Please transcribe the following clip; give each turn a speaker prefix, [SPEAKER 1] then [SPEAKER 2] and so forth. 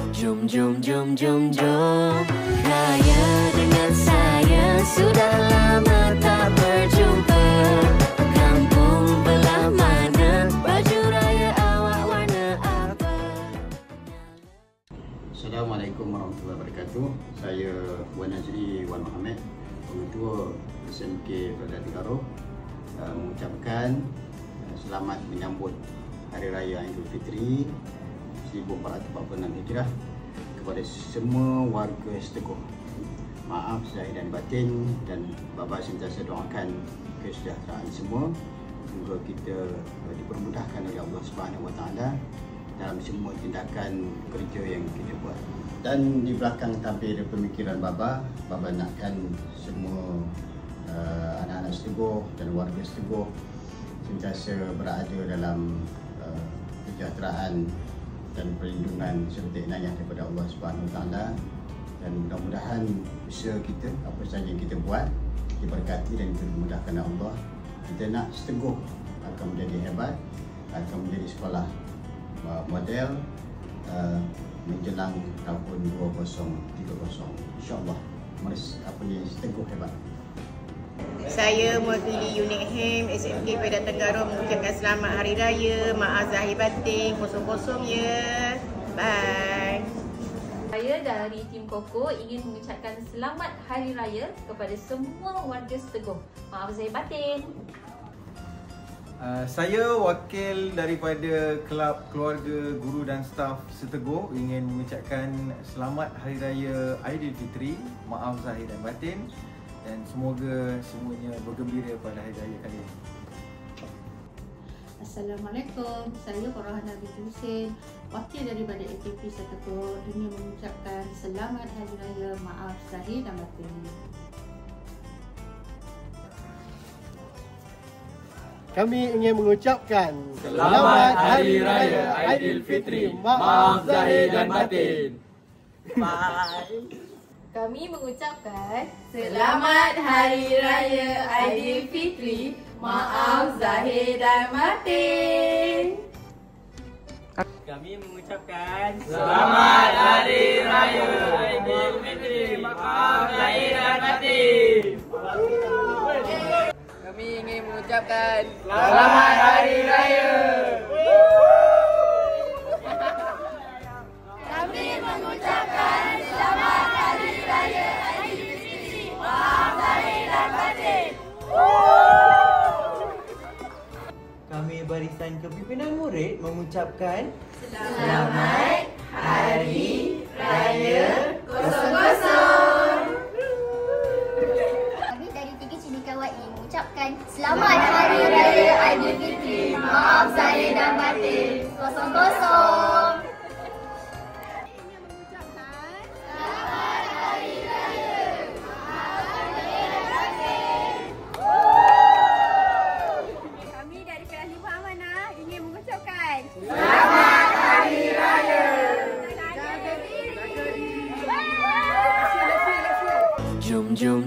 [SPEAKER 1] Jom raya dengan saya. Sudah lama tak berjumpa. Kampung belah mana? Baju raya awak warna apa?
[SPEAKER 2] Assalamualaikum warahmatullahi wabarakatuh. Saya Wan Nazri Wan Muhammad, Pengetua SMK Peradaan Tegarong, mengucapkan selamat menyambut Hari Raya Aidilfitri 1446 Hijrah kepada semua warga Seteguh. Maaf zahir dan batin, dan Bapa sentiasa doakan kesejahteraan semua. Semoga kita dipermudahkan oleh Allah Subhanahu Wa Taala dalam semua tindakan kerja yang kita buat. Dan di belakang tabir pemikiran Bapa nakkan semua anak-anak Seteguh dan warga Seteguh sentiasa berada dalam kesejahteraan dan perlindungan serta inayah daripada Allah Subhanahu Wa Taala, dan mudah-mudahan usaha kita, apa sahaja yang kita buat, diberkati dan dimudahkan oleh Allah. Kita nak Seteguh akan menjadi hebat, akan menjadi sekolah model menjelang tahun 2030, insya-Allah. Seteguh hebat.
[SPEAKER 3] Saya mewakili unit HEM SMK Peradaan Tegarong mengucapkan selamat Hari Raya. Maaf zahir batin, kosong-kosong ya. Bye.
[SPEAKER 4] Saya dari tim Koko ingin mengucapkan selamat Hari Raya kepada semua warga Seteguh. Maaf zahir batin.
[SPEAKER 5] Saya wakil daripada Kelab Keluarga Guru dan Staf Seteguh ingin mengucapkan selamat Hari Raya Aidilfitri. Maaf zahir dan batin, dan semoga semuanya bergembira pada Hari Raya kali ini.
[SPEAKER 6] Assalamualaikum, saya Farhana binti Husin, wakil daripada AKP Seteguh ingin mengucapkan selamat Hari Raya, maaf zahir dan batin.
[SPEAKER 7] Kami ingin mengucapkan selamat Hari Raya Aidilfitri, maaf zahir dan batin.
[SPEAKER 3] Bye.
[SPEAKER 4] Kami mengucapkan
[SPEAKER 8] selamat Hari Raya Aidilfitri, maaf zahir dan batin.
[SPEAKER 9] Kami mengucapkan selamat Hari Raya Aidilfitri, maaf zahir dan batin.
[SPEAKER 8] Kami ingin mengucapkan
[SPEAKER 9] selamat Hari Raya.
[SPEAKER 8] Kami mengucapkan selamat Hari Raya Aidilfitri, maaf zahir dan batin.
[SPEAKER 9] Kami barisan kepimpinan murid mengucapkan
[SPEAKER 8] selamat Hari Raya kosong-kosong.
[SPEAKER 10] Kami dari 3 Cendika YE mengucapkan selamat Hari Raya Aidilfitri, maaf zahir dan batin. Kosong-kosong.
[SPEAKER 8] Selamat Hari Raya.
[SPEAKER 1] Jom